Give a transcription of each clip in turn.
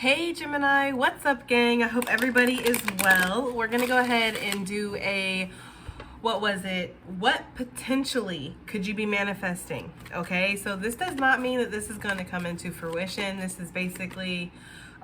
Hey Gemini, what's up gang? I hope everybody is well. We're gonna go ahead and do a, what potentially could you be manifesting? Okay, so this does not mean that this is gonna come into fruition. This is basically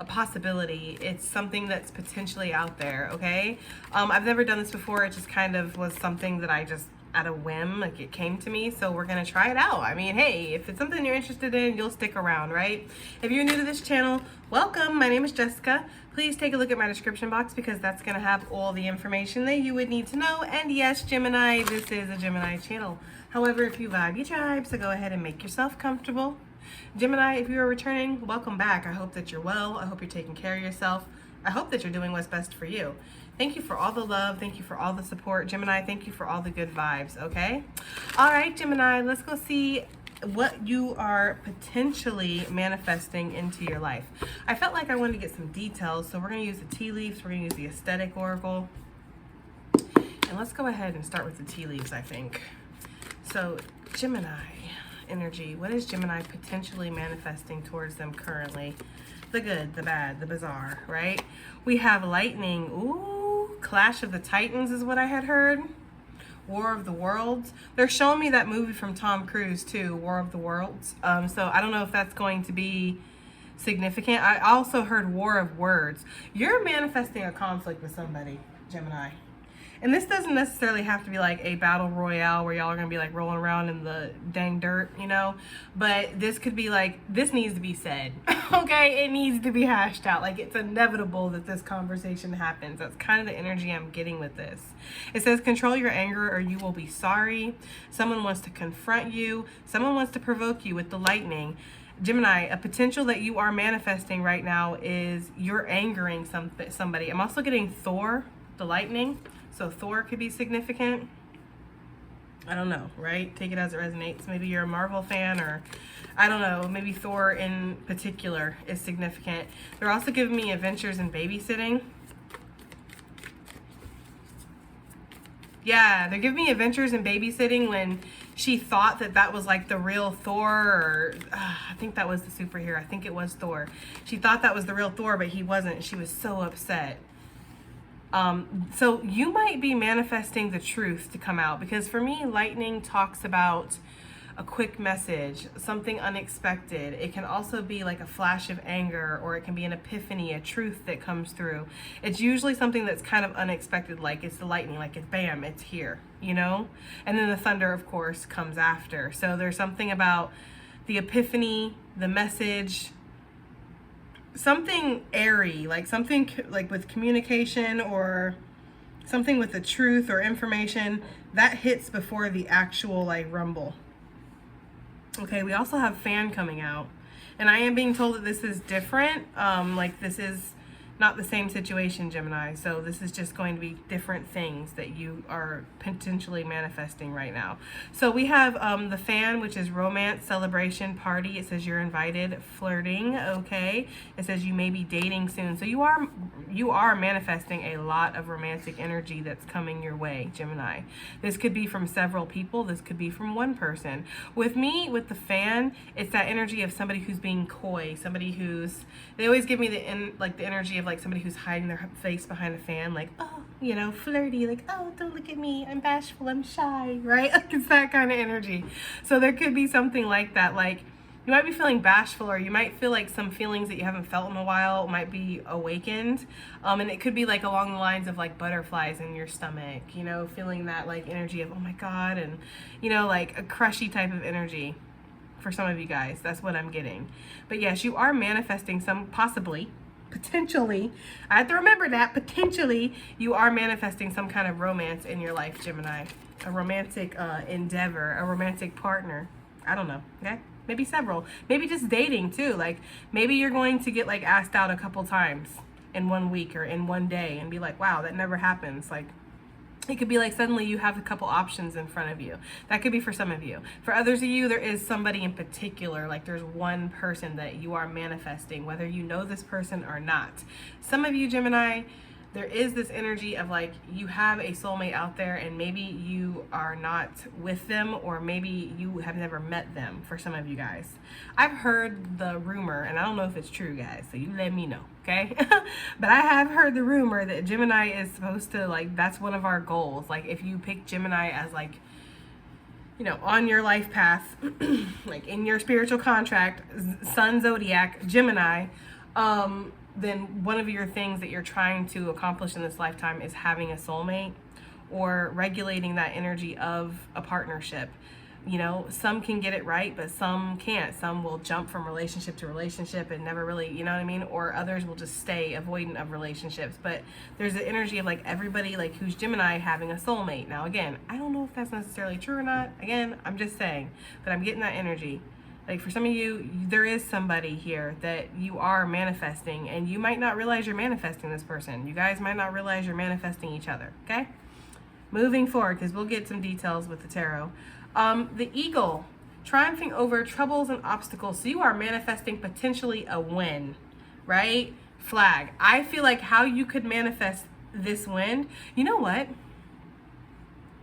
a possibility. It's something that's potentially out there, okay? I've never done this before. It just kind of was something that I just at a whim, like it came to me, so we're gonna try it out. I mean, hey, if it's something you're interested in, you'll stick around, right? If you're new to this channel, welcome. My name is Jessica. Please take a look at my description box because that's gonna have all the information that you would need to know. And yes, Gemini, this is a Gemini channel. However, if you vibe, you tribe, so go ahead and make yourself comfortable. Gemini, if you are returning, welcome back. I hope that you're well. I hope you're taking care of yourself. I hope that you're doing what's best for you. Thank you for all the love. Thank you for all the support. Gemini, thank you for all the good vibes, okay? All right, Gemini, let's go see what you are potentially manifesting into your life. I felt like I wanted to get some details, so we're going to use the tea leaves. We're going to use the aesthetic oracle. And let's go ahead and start with the tea leaves, I think. So, Gemini energy. What is Gemini potentially manifesting towards them currently? The good, the bad, the bizarre, right? We have lightning. Ooh. Clash of the Titans is what I had heard. War of the Worlds. They're showing me that movie from Tom Cruise too, War of the Worlds. So I don't know if that's going to be significant. I also heard War of Words. You're manifesting a conflict with somebody, Gemini. And this doesn't necessarily have to be like a battle royale where y'all are going to be like rolling around in the dang dirt, you know? But this could be like, this needs to be said, okay? It needs to be hashed out. Like, it's inevitable that this conversation happens. That's kind of the energy I'm getting with this. It says, control your anger or you will be sorry. Someone wants to confront you. Someone wants to provoke you with the lightning. Gemini, a potential that you are manifesting right now is you're angering somebody. I'm also getting Thor, the lightning. So Thor could be significant. I don't know, right? Take it as it resonates. Maybe you're a Marvel fan, or I don't know, maybe Thor in particular is significant. They're also giving me adventures in babysitting. Yeah, they're giving me adventures in babysitting when she thought that that was like the real Thor, or I think that was the superhero. I think it was Thor. She thought that was the real Thor, but he wasn't. She was so upset. So you might be manifesting the truth to come out, because for me, lightning talks about a quick message, something unexpected. It can also be like a flash of anger, or it can be an epiphany, a truth that comes through. It's usually something that's kind of unexpected, like it's the lightning, like it's bam, it's here, you know? And then the thunder, of course, comes after. So there's something about the epiphany, the message, something airy, like something like with communication or something with the truth or information that hits before the actual like rumble. Okay, we also have fan coming out, and I am being told that this is different. Like this is not the same situation, Gemini. So this is just going to be different things that you are potentially manifesting right now. So we have the fan, which is romance, celebration, party. It says you're invited, flirting, okay? It says you may be dating soon. So you are manifesting a lot of romantic energy that's coming your way, Gemini. This could be from several people. This could be from one person. With me, with the fan, it's that energy of somebody who's being coy, somebody who's, they always give me the energy of like somebody who's hiding their face behind a fan, like, oh, you know, flirty, like, oh, don't look at me, I'm bashful, I'm shy, right? It's that kind of energy. So there could be something like that, like you might be feeling bashful, or you might feel like some feelings that you haven't felt in a while might be awakened. And it could be like along the lines of like butterflies in your stomach, you know, feeling that like energy of, oh my God, and you know, like a crushy type of energy for some of you guys. That's what I'm getting. But yes, you are manifesting some, possibly, potentially, I have to remember that, potentially, you are manifesting some kind of romance in your life, Gemini. A romantic endeavor, a romantic partner. I don't know, okay? Maybe several. Maybe just dating too. Like maybe you're going to get like asked out a couple times in 1 week or in one day and be like, wow, that never happens. Like it could be like suddenly you have a couple options in front of you. That could be for some of you. For others of you, there is somebody in particular, like there's one person that you are manifesting, whether you know this person or not. Some of you, Gemini, there is this energy of like you have a soulmate out there and maybe you are not with them, or maybe you have never met them for some of you guys. I've heard the rumor, and I don't know if it's true, guys, so you let me know, okay? But I have heard the rumor that Gemini is supposed to, like, that's one of our goals. Like, if you pick Gemini as, like, you know, on your life path, like in your spiritual contract, sun zodiac, Gemini, then one of your things that you're trying to accomplish in this lifetime is having a soulmate, or regulating that energy of a partnership. You know, some can get it right, but some can't. Some will jump from relationship to relationship and never really, you know what I mean? Or others will just stay avoidant of relationships. But there's the energy of like everybody like who's Gemini having a soulmate. Now, again, I don't know if that's necessarily true or not. Again, I'm just saying, but I'm getting that energy. Like for some of you, there is somebody here that you are manifesting, and you might not realize you're manifesting this person. You guys might not realize you're manifesting each other, okay? Moving forward, because we'll get some details with the tarot. The eagle, triumphing over troubles and obstacles. So you are manifesting potentially a win, right? Flag. I feel like how you could manifest this win, you know what?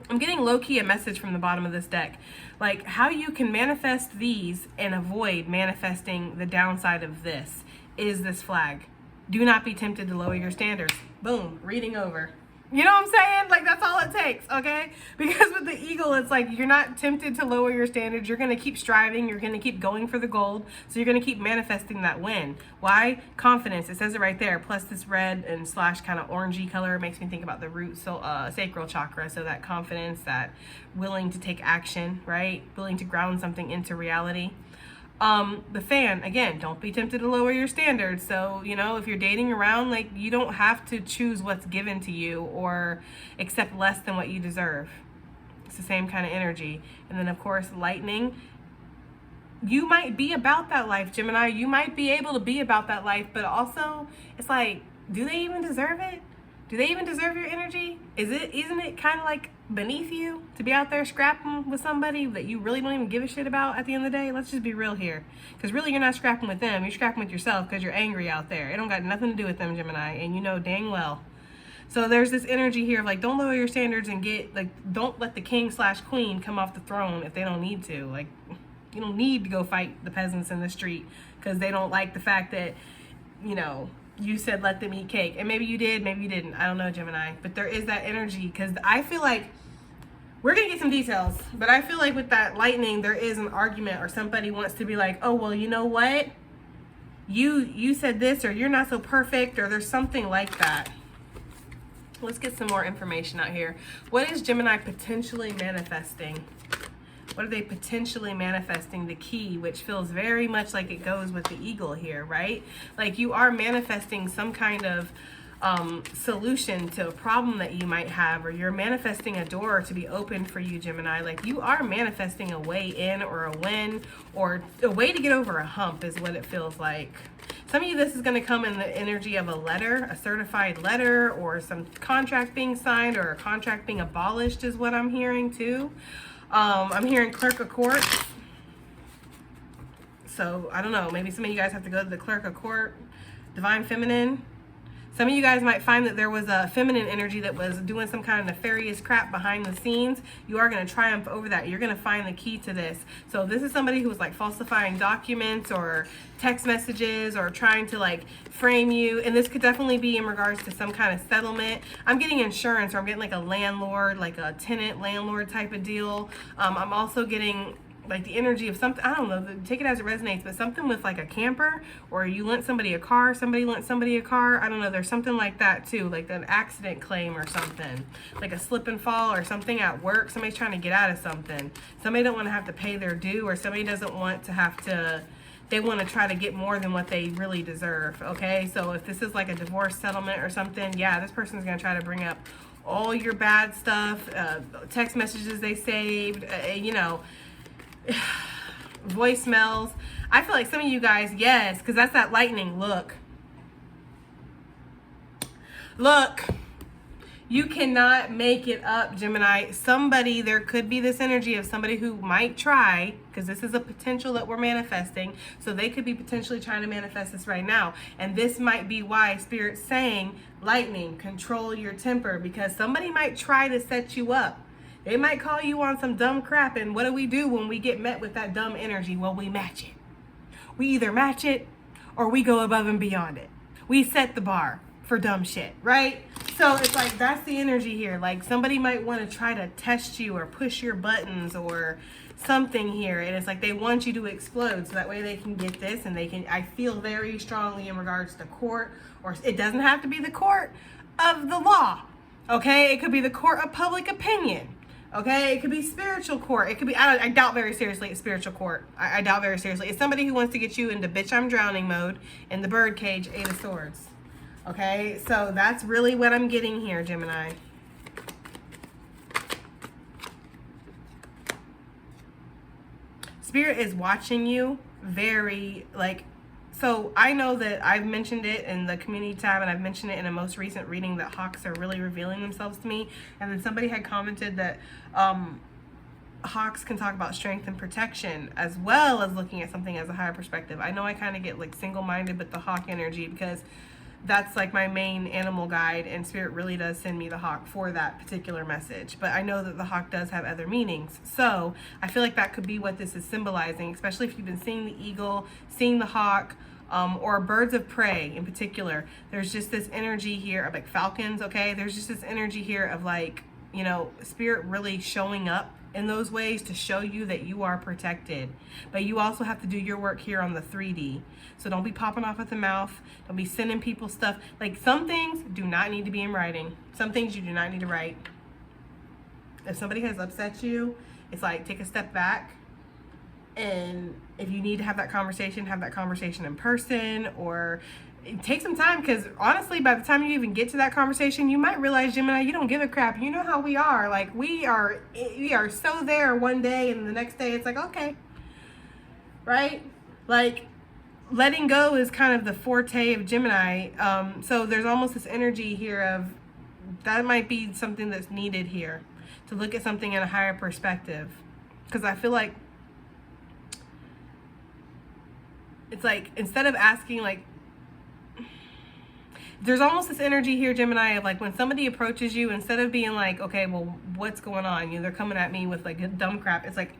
I'm getting low-key a message from the bottom of this deck. Like, how you can manifest these and avoid manifesting the downside of this is this flag. Do not be tempted to lower your standards. Boom, reading over. You know what I'm saying? Like, that's all it takes, okay? Because with the eagle, it's like you're not tempted to lower your standards. You're going to keep striving. You're going to keep going for the gold. So you're going to keep manifesting that win. Why? Confidence. It says it right there. Plus this red and slash kind of orangey color makes me think about the root, so sacral chakra. So that confidence, that willing to take action, right? Willing to ground something into reality. The fan, again, don't be tempted to lower your standards. So, you know, if you're dating around, like, you don't have to choose what's given to you or accept less than what you deserve. It's the same kind of energy. And then, of course, lightning. You might be about that life, Gemini. You might be able to be about that life, but also it's like, do they even deserve it? Do they even deserve your energy? Isn't it kind of like beneath you to be out there scrapping with somebody that you really don't even give a shit about at the end of the day? Let's just be real here. Because really, you're not scrapping with them. You're scrapping with yourself because you're angry out there. It don't got nothing to do with them, Gemini, and you know dang well. So there's this energy here of like, don't lower your standards and don't let the king slash queen come off the throne if they don't need to. Like, you don't need to go fight the peasants in the street because they don't like the fact that, you know, you said let them eat cake. And maybe you did, maybe you didn't. I don't know, Gemini. But there is that energy, because I feel like we're going to get some details. But I feel like with that lightning, there is an argument, or somebody wants to be like, oh, well, you know what? You said this, or you're not so perfect, or there's something like that. Let's get some more information out here. What is Gemini potentially manifesting? What are they potentially manifesting? The key, which feels very much like it goes with the eagle here, right? Like you are manifesting some kind of solution to a problem that you might have, or you're manifesting a door to be open for you, Gemini. Like you are manifesting a way in, or a win, or a way to get over a hump is what it feels like. Some of you, this is going to come in the energy of a letter, a certified letter, or some contract being signed, or a contract being abolished is what I'm hearing too. I'm hearing clerk of court. So, I don't know. Maybe some of you guys have to go to the clerk of court. Divine feminine. Some of you guys might find that there was a feminine energy that was doing some kind of nefarious crap behind the scenes. You are going to triumph over that. You're going to find the key to this. So this is somebody who was like falsifying documents or text messages, or trying to like frame you. And this could definitely be in regards to some kind of settlement. I'm getting insurance, or I'm getting like a landlord, like a tenant landlord type of deal. I'm also getting like the energy of something, I don't know, take it as it resonates, but something with like a camper, or you lent somebody a car, somebody lent somebody a car. I don't know, there's something like that too, like an accident claim or something, like a slip and fall or something at work. Somebody's trying to get out of something. Somebody don't want to have to pay their due, or somebody doesn't want to have to, they want to try to get more than what they really deserve, okay? So if this is like a divorce settlement or something, yeah, this person's going to try to bring up all your bad stuff, text messages they saved, you know, voicemails. I feel like some of you guys, yes, because that's that lightning. Look, You cannot make it up, Gemini. Somebody, there could be this energy of somebody who might try, because this is a potential that we're manifesting. So they could be potentially trying to manifest this right now. And this might be why Spirit's saying, lightning, control your temper, because somebody might try to set you up. They might call you on some dumb crap. And what do we do when we get met with that dumb energy? Well, we match it. We either match it or we go above and beyond it. We set the bar for dumb shit, right? So it's like, that's the energy here. Like somebody might want to try to test you or push your buttons or something here. And it's like they want you to explode so that way they can get this and they can, I feel very strongly in regards to court, or it doesn't have to be the court of the law. Okay. It could be the court of public opinion. Okay, it could be spiritual court. It could be, I doubt very seriously it's spiritual court. I doubt very seriously. It's somebody who wants to get you into bitch I'm drowning mode in the birdcage, 8 of Swords. Okay, so that's really what I'm getting here, Gemini. Spirit is watching you very, like, so I know that I've mentioned it in the community tab and I've mentioned it in a most recent reading that hawks are really revealing themselves to me. And then somebody had commented that hawks can talk about strength and protection as well as looking at something as a higher perspective. I know I kind of get like single-minded with the hawk energy because that's like my main animal guide, and Spirit really does send me the hawk for that particular message. But I know that the hawk does have other meanings. So I feel like that could be what this is symbolizing, especially if you've been seeing the eagle, seeing the hawk, or birds of prey in particular. There's just this energy here of like falcons, okay? There's just this energy here of like, you know, Spirit really showing up in those ways to show you that you are protected. But you also have to do your work here on the 3D. So don't be popping off at the mouth. Don't be sending people stuff. Like some things do not need to be in writing. Some things you do not need to write. If somebody has upset you, it's like take a step back. And if you need to have that conversation in person, or take some time, because honestly, by the time you even get to that conversation, you might realize, Gemini, you don't give a crap. You know how we are. Like we are so there one day, and the next day it's like, okay, right? Like letting go is kind of the forte of Gemini. So there's almost this energy here of that might be something that's needed here, to look at something in a higher perspective. Because I feel like it's like, instead of asking, like, there's almost this energy here, Gemini, of like when somebody approaches you, instead of being like, okay, well, what's going on? You know, they're coming at me with like dumb crap. It's like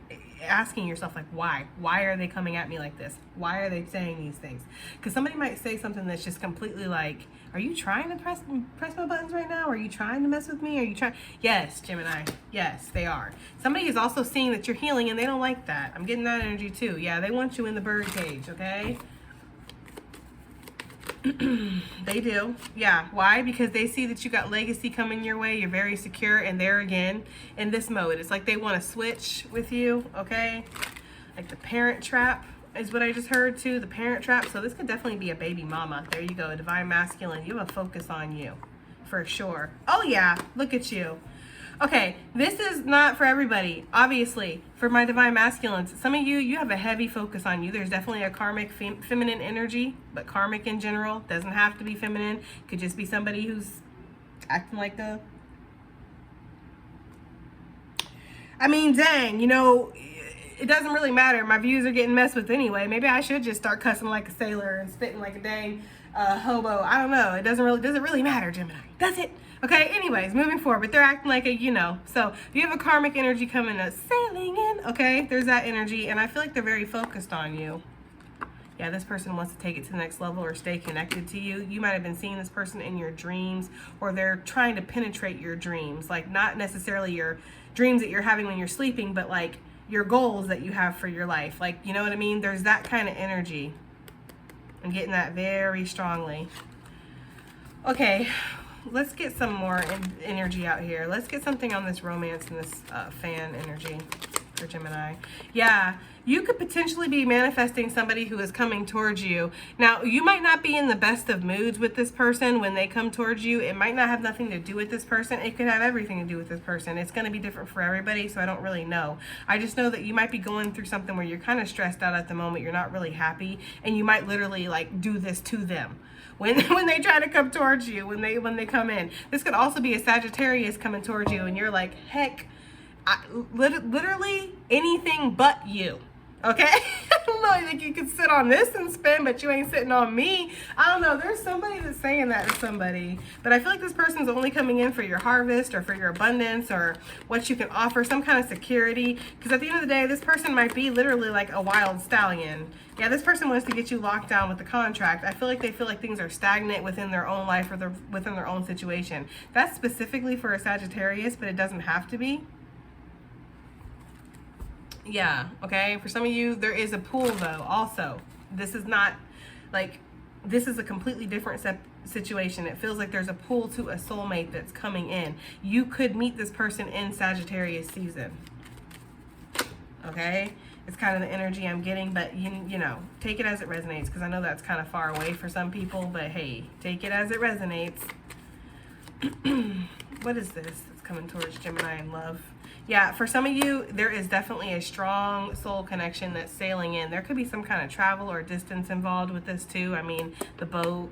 asking yourself, like, why? Why are they coming at me like this? Why are they saying these things? Because somebody might say something that's just completely like, are you trying to press my buttons right now? Are you trying to mess with me? Are you trying? Yes, Gemini. Yes, they are. Somebody is also seeing that you're healing and they don't like that. I'm getting that energy too. Yeah, they want you in the bird cage, okay? They do. Yeah. Why? Because they see that you got legacy coming your way. You're very secure, and they're again in this mode. It's like they want to switch with you, okay? Like the parent trap is what I just heard too. The parent trap. So this could definitely be a baby mama. There you go. A divine masculine. You have a focus on you for sure. Oh yeah. Look at you. Okay, this is not for everybody, obviously. For my divine masculines, some of you have a heavy focus on you. There's definitely a karmic feminine energy, but karmic in general doesn't have to be feminine. Could just be somebody who's acting like the... I mean, dang, you know, it doesn't really matter. My views are getting messed with anyway. Maybe I should just start cussing like a sailor and spitting like a dang hobo. I don't know. Does it really matter, Gemini? Does it? Okay, anyways, moving forward, but they're acting like a, you know, so you have a karmic energy coming up, sailing in, okay? There's that energy, and I feel like they're very focused on you. Yeah, this person wants to take it to the next level or stay connected to you. You might have been seeing this person in your dreams, or they're trying to penetrate your dreams, like not necessarily your dreams that you're having when you're sleeping, but like your goals that you have for your life. Like, you know what I mean? There's that kind of energy. I'm getting that very strongly. Okay. Let's get some more energy out here. Let's get something on this romance and this fan energy for Gemini. Yeah, you could potentially be manifesting somebody who is coming towards you. Now, you might not be in the best of moods with this person when they come towards you. It might not have nothing to do with this person. It could have everything to do with this person. It's going to be different for everybody, so I don't really know. I just know that you might be going through something where you're kind of stressed out at the moment. You're not really happy, and you might literally like do this to them when they try to come towards you, when they come in. This could also be a Sagittarius coming towards you, and you're like, heck, literally anything but you. Okay? I don't know, like you could sit on this and spin, but you ain't sitting on me. I don't know. There's somebody that's saying that to somebody. But I feel like this person's only coming in for your harvest or for your abundance or what you can offer, some kind of security. Because at the end of the day, this person might be literally like a wild stallion. Yeah, this person wants to get you locked down with the contract. I feel like they feel like things are stagnant within their own life or within their own situation. That's specifically for a Sagittarius, but it doesn't have to be. Yeah, okay. For some of you, there is a pull though. Also, this is not like, this is a completely different situation. It feels like there's a pull to a soulmate that's coming in. You could meet this person in Sagittarius season. Okay, it's kind of the energy I'm getting, but you know, take it as it resonates, because I know that's kind of far away for some people, but hey, take it as it resonates. What is this that's coming towards Gemini in love? Yeah, for some of you, there is definitely a strong soul connection that's sailing in. There could be some kind of travel or distance involved with this too. I mean, the boat,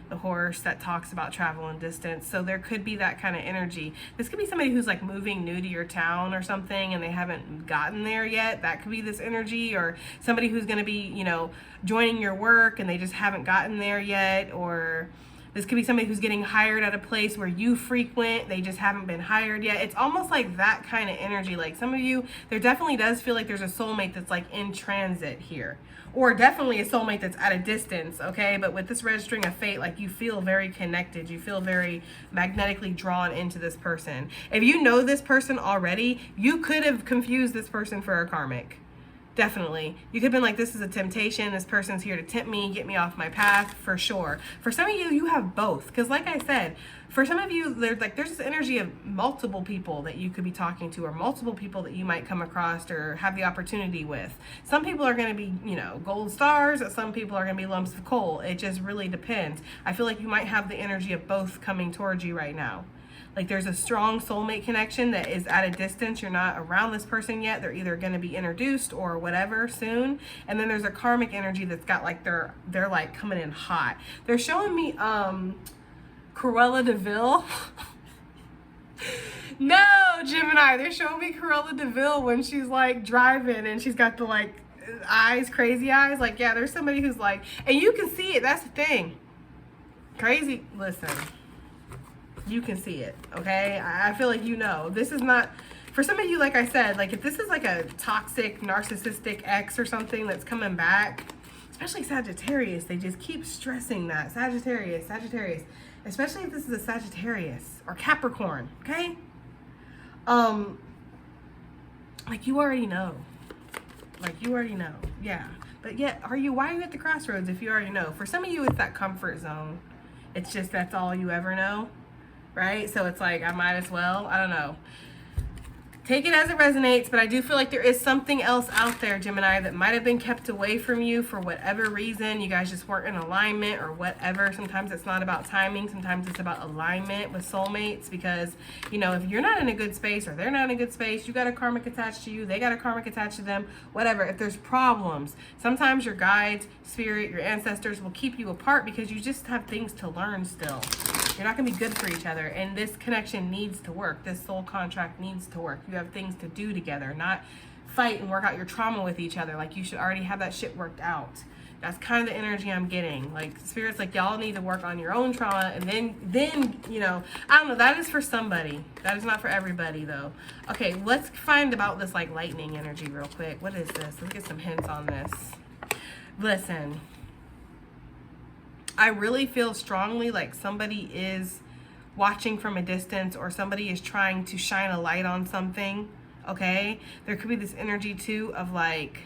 the horse, that talks about travel and distance. So there could be that kind of energy. This could be somebody who's like moving new to your town or something and they haven't gotten there yet. That could be this energy. Or somebody who's going to be, you know, joining your work and they just haven't gotten there yet. Or this could be somebody who's getting hired at a place where you frequent. They just haven't been hired yet. It's almost like that kind of energy. Like some of you, there definitely does feel like there's a soulmate that's like in transit here. Or definitely a soulmate that's at a distance, okay? But with this registering of fate, like you feel very connected. You feel very magnetically drawn into this person. If you know this person already, you could have confused this person for a karmic. Definitely. You could have been like, this is a temptation. This person's here to tempt me, get me off my path, for sure. For some of you, you have both. Because like I said, for some of you, there's this energy of multiple people that you could be talking to, or multiple people that you might come across or have the opportunity with. Some people are going to be, you know, gold stars. Some people are going to be lumps of coal. It just really depends. I feel like you might have the energy of both coming towards you right now. Like there's a strong soulmate connection that is at a distance. You're not around this person yet. They're either going to be introduced or whatever soon. And then there's a karmic energy that's got like they're like coming in hot. They're showing me Cruella de Vil. No, Gemini. They're showing me Cruella de Vil when she's like driving and she's got the like eyes, crazy eyes. Like, yeah, there's somebody who's like, and you can see it. That's the thing. Crazy. Listen. You can see it, okay? I feel like you know. This is not, for some of you, like I said, like if this is like a toxic, narcissistic ex or something that's coming back, especially Sagittarius, they just keep stressing that. Sagittarius, Sagittarius. Especially if this is a Sagittarius or Capricorn, okay? Like you already know. Like you already know, yeah. But yet, why are you at the crossroads if you already know? For some of you, it's that comfort zone. It's just that's all you ever know. Right? So it's like, I might as well. I don't know. Take it as it resonates, but I do feel like there is something else out there, Gemini, that might have been kept away from you for whatever reason. You guys just weren't in alignment or whatever. Sometimes it's not about timing. Sometimes it's about alignment with soulmates, because, you know, if you're not in a good space or they're not in a good space, you got a karmic attached to you, they got a karmic attached to them, whatever. If there's problems, sometimes your guides, spirit, your ancestors will keep you apart because you just have things to learn still. You're not going to be good for each other, and this connection needs to work. This soul contract needs to work. You have things to do together, not fight and work out your trauma with each other. Like, you should already have that shit worked out. That's kind of the energy I'm getting. Like, Spirit's like, y'all need to work on your own trauma, and then, you know, I don't know. That is for somebody. That is not for everybody, though. Okay, let's find about this, like, lightning energy real quick. What is this? Let's get some hints on this. Listen. I really feel strongly like somebody is watching from a distance, or somebody is trying to shine a light on something, okay? There could be this energy too of like,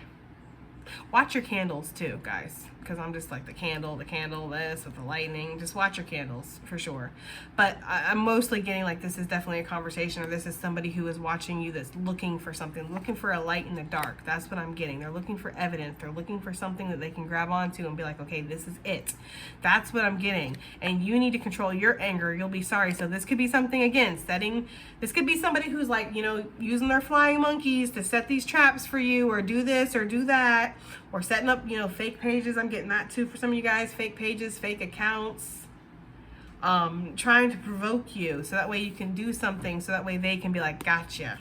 watch your candles too, guys, because I'm just like the candle, this with the lightning. Just watch your candles for sure. But I'm mostly getting like this is definitely a conversation, or this is somebody who is watching you that's looking for something, looking for a light in the dark. That's what I'm getting. They're looking for evidence. They're looking for something that they can grab onto and be like, okay, this is it. That's what I'm getting. And you need to control your anger. You'll be sorry. So this could be something, again, this could be somebody who's like, you know, using their flying monkeys to set these traps for you, or do this or do that, or setting up, you know, fake pages. I'm getting that too for some of you guys. Fake pages, fake accounts, trying to provoke you so that way you can do something, so that way they can be like, gotcha.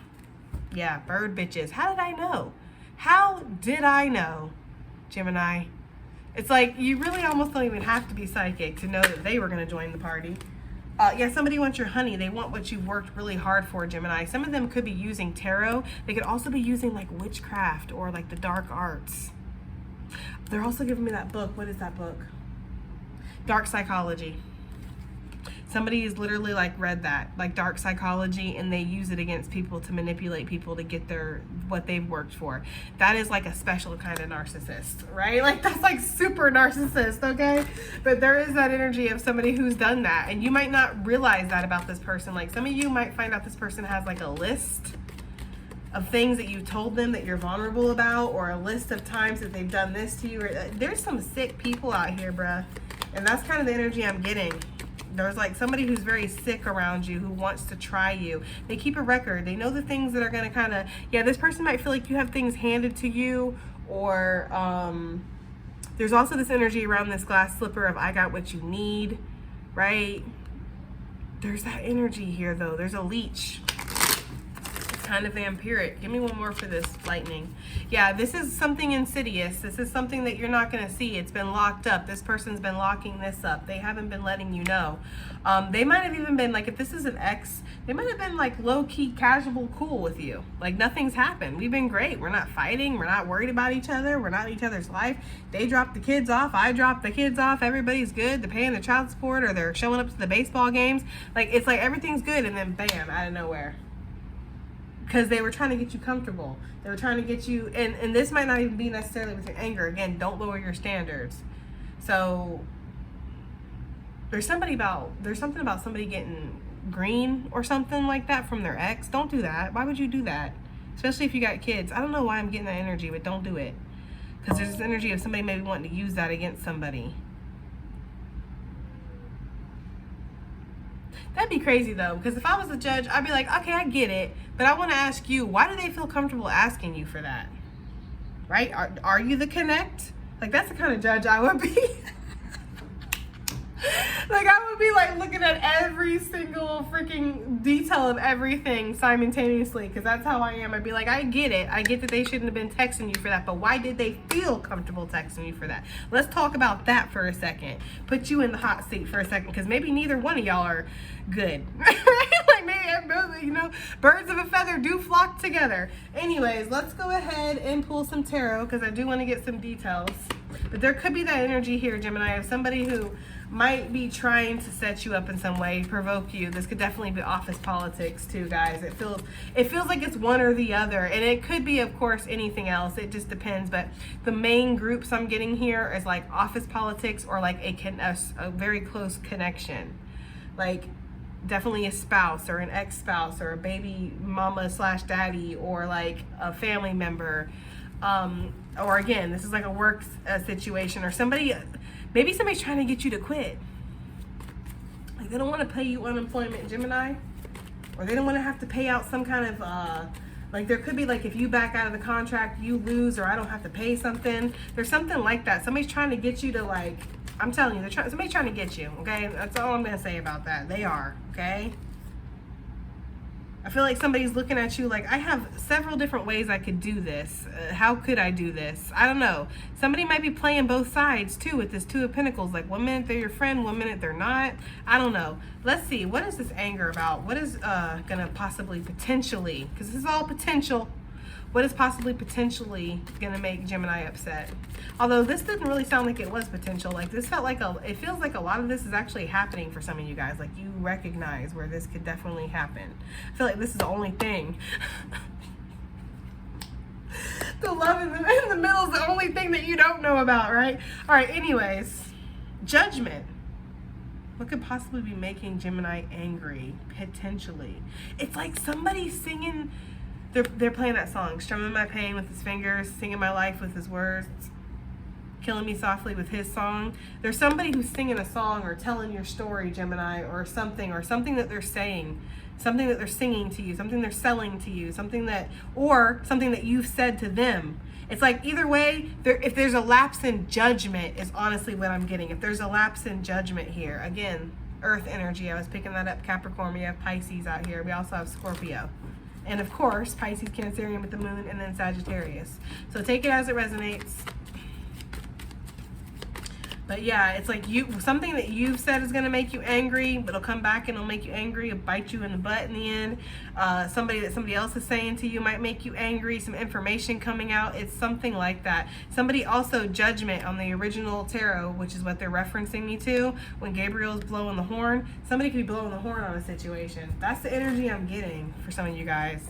Yeah, bird bitches. How did I know? How did I know, Gemini? It's like you really almost don't even have to be psychic to know that they were going to join the party. Yeah, somebody wants your honey. They want what you've worked really hard for, Gemini. Some of them could be using tarot. They could also be using like witchcraft or like the dark arts. They're also giving me that book. What is that book? Dark Psychology. Somebody has literally like read that, like dark psychology, and they use it against people to manipulate people to get what they've worked for. That is like a special kind of narcissist, right? Like that's like super narcissist, okay? But there is that energy of somebody who's done that, and you might not realize that about this person. Like some of you might find out this person has like a list of things that you told them that you're vulnerable about, or a list of times that they've done this to you. Or, there's some sick people out here, bruh. And that's kind of the energy I'm getting. There's like somebody who's very sick around you who wants to try you. They keep a record. They know the things that are going to kind of, yeah, this person might feel like you have things handed to you, or there's also this energy around this glass slipper of I got what you need, right? There's that energy here though. There's a leech. Kind of vampiric. Give me one more for this lightning. Yeah, this is something insidious. This is something that you're not going to see. It's been locked up. This person's been locking this up. They haven't been letting you know. They might have even been like, if this is an ex, they might have been like low-key casual cool with you. Like nothing's happened. We've been great. We're not fighting. We're not worried about each other. We're not in each other's life. They dropped the kids off. I dropped the kids off. Everybody's good. They're paying the child support, or they're showing up to the baseball games. Like it's like everything's good, and then bam, out of nowhere. Because they were trying to get you comfortable. They were trying to get you, and this might not even be necessarily with your anger. Again, don't lower your standards. So there's something about somebody getting green or something like that from their ex. Don't do that. Why would you do that? Especially if you got kids. I don't know why I'm getting that energy, but don't do it. Because there's this energy of somebody maybe wanting to use that against somebody. That'd be crazy though, because if I was a judge, I'd be like, okay, I get it, but I want to ask you, why do they feel comfortable asking you for that? Right? Are you the connect? Like that's the kind of judge I would be. Like I would be like looking at every single freaking detail of everything simultaneously, because that's how I am. I'd be like, I get it. I get that they shouldn't have been texting you for that, but why did they feel comfortable texting you for that? Let's talk about that for a second. Put you in the hot seat for a second, because maybe neither one of y'all are good. Like maybe, you know, birds of a feather do flock together. Anyways, let's go ahead and pull some tarot, because I do want to get some details. But there could be that energy here, Gemini, of somebody who might be trying to set you up in some way, provoke you. This could definitely be office politics too, guys. It feels like it's one or the other, and it could be, of course, anything else. It just depends. But the main groups I'm getting here is like office politics, or like a very close connection, like definitely a spouse or an ex-spouse or a baby mama / daddy, or like a family member. Or again, this is like a work situation, or maybe somebody's trying to get you to quit. Like they don't want to pay you unemployment, Gemini, or they don't want to have to pay out some kind of, like there could be like if you back out of the contract, you lose, or I don't have to pay something. There's something like that. Somebody's trying to get you to like, I'm telling you, somebody's trying to get you, okay? That's all I'm going to say about that. They are, okay? I feel like somebody's looking at you like, I have several different ways I could do this. How could I do this? I don't know. Somebody might be playing both sides too with this Two of Pentacles. Like 1 minute they're your friend, 1 minute they're not. I don't know. Let's see. What is this anger about? What is going to possibly potentially, because this is all potential, what is possibly potentially going to make Gemini upset? Although this didn't really sound like it was potential. Like this felt like it feels like a lot of this is actually happening for some of you guys. Like you recognize where this could definitely happen. I feel like this is the only thing. The love in the middle is the only thing that you don't know about, right? All right, anyways, judgment. What could possibly be making Gemini angry, potentially? It's like somebody singing, they're playing that song, strumming my pain with his fingers, singing my life with his words, killing me softly with his song. There's somebody who's singing a song or telling your story, Gemini, or something that they're saying, something that they're singing to you, something they're selling to you, something that you've said to them. It's like either way, if there's a lapse in judgment is honestly what I'm getting. If there's a lapse in judgment here, again, earth energy, I was picking that up, Capricorn, we have Pisces out here, we also have Scorpio. And of course, Pisces, Cancerian with the moon, and then Sagittarius. So take it as it resonates. But yeah, it's like something that you've said is going to make you angry, but it'll come back and it'll make you angry. It'll bite you in the butt in the end. Somebody else is saying to you might make you angry. Some information coming out. It's something like that. Somebody also, judgment on the original tarot, which is what they're referencing me to, when Gabriel's blowing the horn. Somebody could be blowing the horn on a situation. That's the energy I'm getting for some of you guys.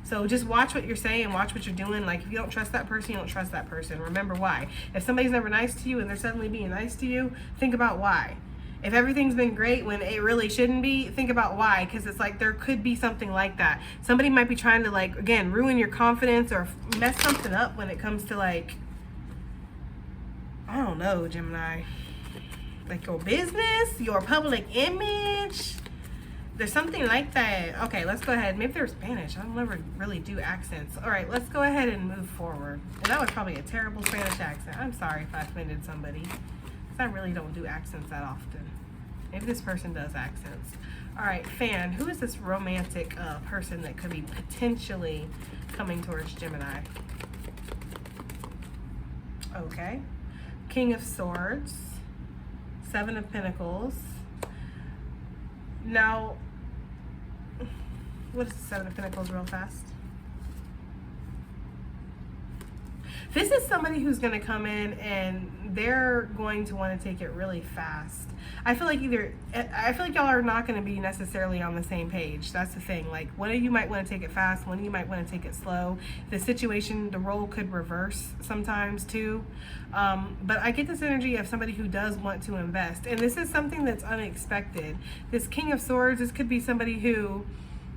So just watch what you're saying, watch what you're doing. Like if you don't trust that person, you don't trust that person. Remember why. If somebody's never nice to you and they're suddenly being nice to you, think about why. If everything's been great when it really shouldn't be, think about why. Because it's like there could be something like that. Somebody might be trying to, like, again, ruin your confidence or mess something up when it comes to, like, I don't know, Gemini. Like your business, your public image. There's something like that. Okay, let's go ahead. Maybe they're Spanish. I don't ever really do accents. All right, let's go ahead and move forward. And that was probably a terrible Spanish accent. I'm sorry if I offended somebody, because I really don't do accents that often. Maybe this person does accents. All right, Fan, who is this romantic person that could be potentially coming towards Gemini? Okay. King of Swords. Seven of Pentacles. Now, what is the Seven of Pentacles real fast? This is somebody who's going to come in and they're going to want to take it really fast. I feel like y'all are not going to be necessarily on the same page. That's the thing. Like, one of you might want to take it fast, one of you might want to take it slow. The situation, the role could reverse sometimes too. But I get this energy of somebody who does want to invest. And this is something that's unexpected. This King of Swords, this could be somebody who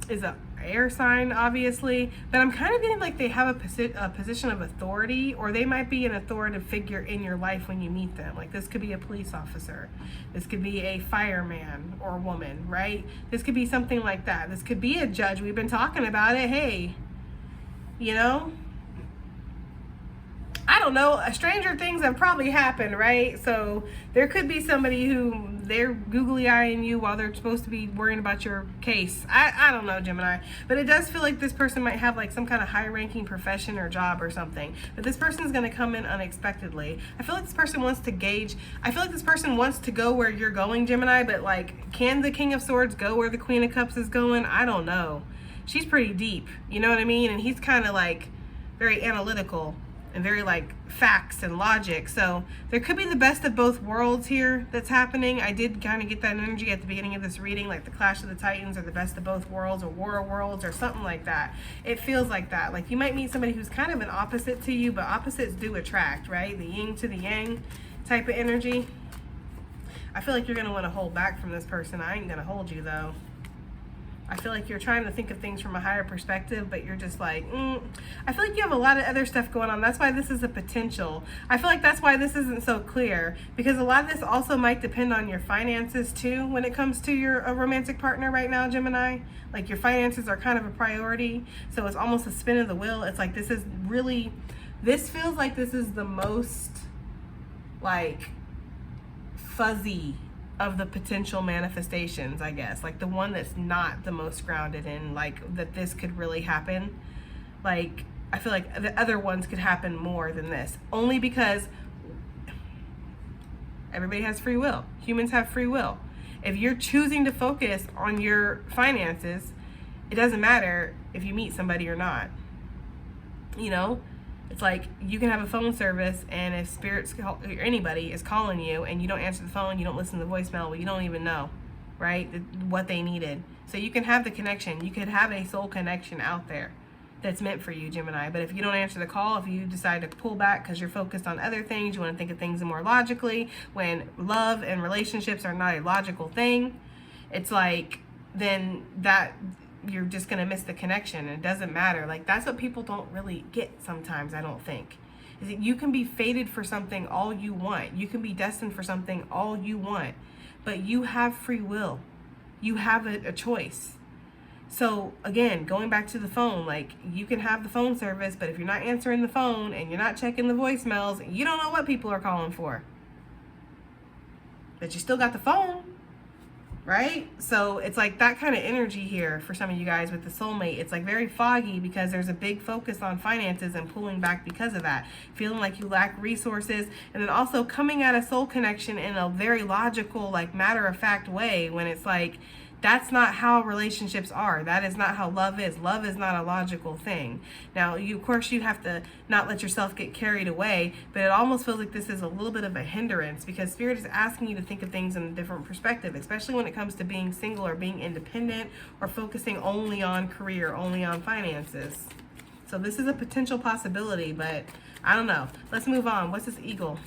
is a air sign, obviously, but I'm kind of getting like they have a position of authority, or they might be an authoritative figure in your life when you meet them. Like this could be a police officer, this could be a fireman or woman, right? This could be something like that. This could be a judge. We've been talking about it. Hey, you know, I don't know, stranger things have probably happened, right? So there could be somebody who they're googly eyeing you while they're supposed to be worrying about your case. I don't know, Gemini, but it does feel like this person might have like some kind of high ranking profession or job or something, but this person is going to come in unexpectedly. I feel like this person wants to gauge, I feel like this person wants to go where you're going, Gemini, but like, can the King of Swords go where the Queen of Cups is going? I don't know. She's pretty deep, you know what I mean? And he's kind of like very analytical and very like facts and logic. So there could be the best of both worlds here that's happening. I did kind of get that energy at the beginning of this reading, like the Clash of the Titans or the best of both worlds or War of Worlds or something like that. It feels like that. Like you might meet somebody who's kind of an opposite to you, but opposites do attract, right? The yin to the yang type of energy. I feel like you're going to want to hold back from this person. I ain't going to hold you though. I feel like you're trying to think of things from a higher perspective, but you're just like, I feel like you have a lot of other stuff going on. That's why this is a potential. I feel like that's why this isn't so clear, because a lot of this also might depend on your finances too when it comes to your romantic partner right now, Gemini. Like your finances are kind of a priority, so it's almost a spin of the wheel. It's like this feels like this is the most like fuzzy of the potential manifestations, I guess, like the one that's not the most grounded in like that this could really happen. Like I feel like the other ones could happen more than this, only because everybody has free will. Humans have free will. If you're choosing to focus on your finances, it doesn't matter if you meet somebody or not. You know, it's like you can have a phone service, and if spirits or anybody is calling you and you don't answer the phone, you don't listen to the voicemail, well, you don't even know, right, what they needed. So you can have the connection. You could have a soul connection out there. that's meant for you, Gemini. But if you don't answer the call, if you decide to pull back because you're focused on other things, you want to think of things more logically, when love and relationships are not a logical thing, it's like, then that you're just going to miss the connection. And it doesn't matter. Like, that's what people don't really get sometimes, I don't think. Is that you can be fated for something all you want. You can be destined for something all you want. But you have free will. You have a choice. So again, going back to the phone, like, you can have the phone service, but if you're not answering the phone and you're not checking the voicemails, you don't know what people are calling for. But you still got the phone, right? So it's like that kind of energy here for some of you guys with the soulmate. It's like very foggy because there's a big focus on finances and pulling back because of that. Feeling like you lack resources, and then also coming at a soul connection in a very logical, like matter-of-fact way, when it's like, that's not how relationships are. That is not how love is. Love is not a logical thing. Now, of course, you have to not let yourself get carried away, but it almost feels like this is a little bit of a hindrance because Spirit is asking you to think of things in a different perspective, especially when it comes to being single or being independent or focusing only on career, only on finances. So this is a potential possibility, but I don't know. Let's move on. What's this eagle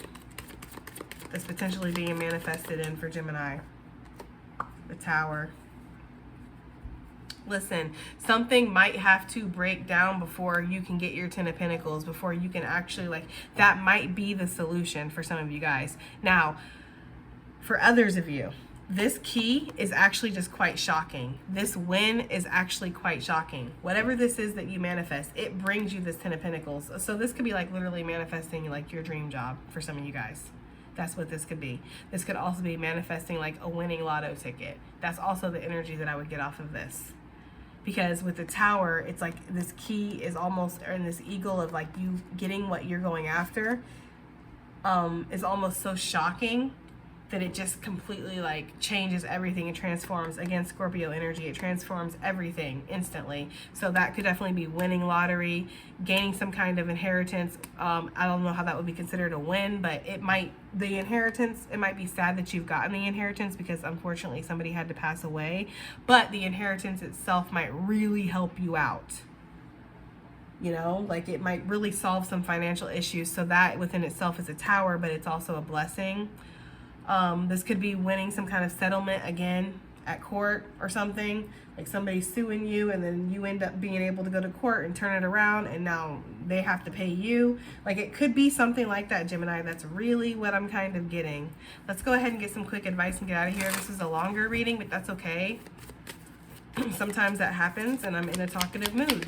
that's potentially being manifested in for Gemini? The Tower. Listen, something might have to break down before you can get your 10 of Pentacles, before you can actually, like, that might be the solution for some of you guys. Now, for others of you, this key is actually just quite shocking. This win is actually quite shocking. Whatever this is that you manifest, it brings you this 10 of Pentacles. So this could be like literally manifesting like your dream job for some of you guys. That's what this could be. This could also be manifesting like a winning lotto ticket. That's also the energy that I would get off of this. Because with the Tower, it's like this key is almost, or in this eagle of like you getting what you're going after, is almost so shocking that it just completely like changes everything. It transforms, again, Scorpio energy. It transforms everything instantly. So that could definitely be winning lottery, gaining some kind of inheritance. I don't know how that would be considered a win, but it might, the inheritance, it might be sad that you've gotten the inheritance because unfortunately somebody had to pass away, but the inheritance itself might really help you out. You know, like it might really solve some financial issues. So that within itself is a Tower, but it's also a blessing. This could be winning some kind of settlement again at court or something, like somebody suing you and then you end up being able to go to court and turn it around and now they have to pay you. Like it could be something like that, Gemini. That's really what I'm kind of getting. Let's go ahead and get some quick advice and get out of here. This is a longer reading, but that's okay. Sometimes that happens and I'm in a talkative mood.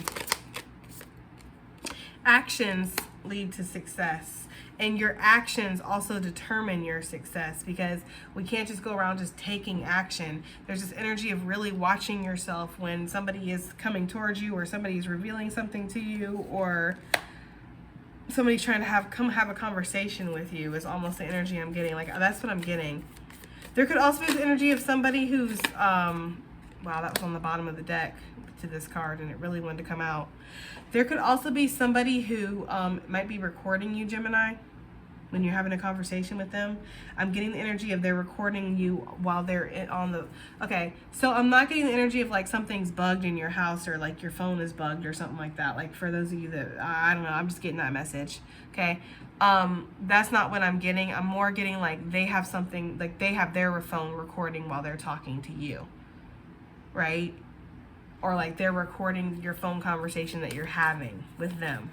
Actions lead to success. And your actions also determine your success, because we can't just go around just taking action. There's this energy of really watching yourself when somebody is coming towards you or somebody's revealing something to you or somebody's trying to have a conversation with you is almost the energy I'm getting. Like that's what I'm getting. There could also be the energy of somebody who's, wow, that was on the bottom of the deck to this card and it really wanted to come out. There could also be somebody who might be recording you, Gemini, when you're having a conversation with them. I'm getting the energy of they're recording you while they're on the, okay, so I'm not getting the energy of like something's bugged in your house or like your phone is bugged or something like that. Like for those of you that, I don't know, I'm just getting that message, okay? That's not what I'm getting. I'm more getting like they have something, like they have their phone recording while they're talking to you, right? Or like they're recording your phone conversation that you're having with them.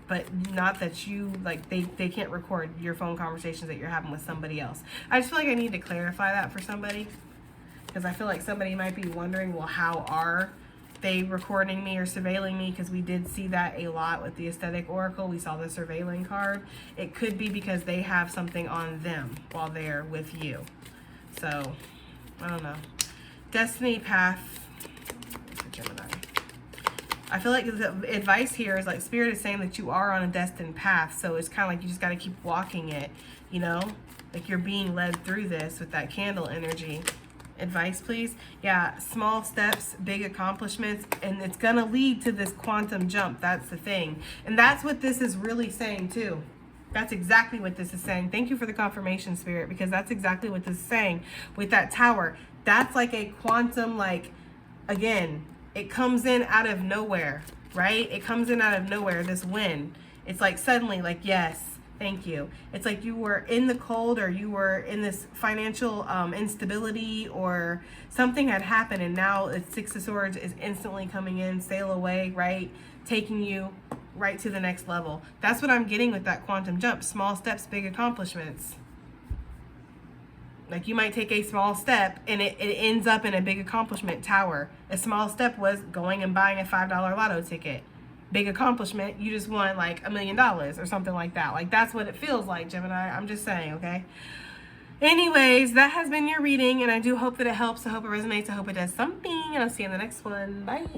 But not that you, like they can't record your phone conversations that you're having with somebody else. I just feel like I need to clarify that for somebody. Because I feel like somebody might be wondering, well, how are they recording me or surveilling me? Because we did see that a lot with the Aesthetic Oracle. We saw the surveilling card. It could be because they have something on them while they're with you. So, I don't know. Destiny path. Gemini. I feel like the advice here is like Spirit is saying that you are on a destined path. So it's kind of like you just got to keep walking it, you know, like you're being led through this with that candle energy. Advice, please. Yeah, small steps, big accomplishments, and it's going to lead to this quantum jump. That's the thing. And that's what this is really saying too. That's exactly what this is saying. Thank you for the confirmation, Spirit, because that's exactly what this is saying with that Tower. That's like a quantum, like, again, it comes in out of nowhere. right? It comes in out of nowhere, this win. It's like suddenly, like, yes, thank you. It's like you were in the cold, or you were in this financial instability, or something had happened, and now it's Six of Swords is instantly coming in, sail away, right? Taking you right to the next level. That's what I'm getting with that quantum jump. Small steps, big accomplishments. Like, you might take a small step and it ends up in a big accomplishment. Tower. A small step was going and buying a $5 lotto ticket. Big accomplishment, you just won like $1 million or something like that. Like, that's what it feels like, Gemini. I'm just saying, okay? Anyways, that has been your reading, and I do hope that it helps. I hope it resonates. I hope it does something, and I'll see you in the next one. Bye.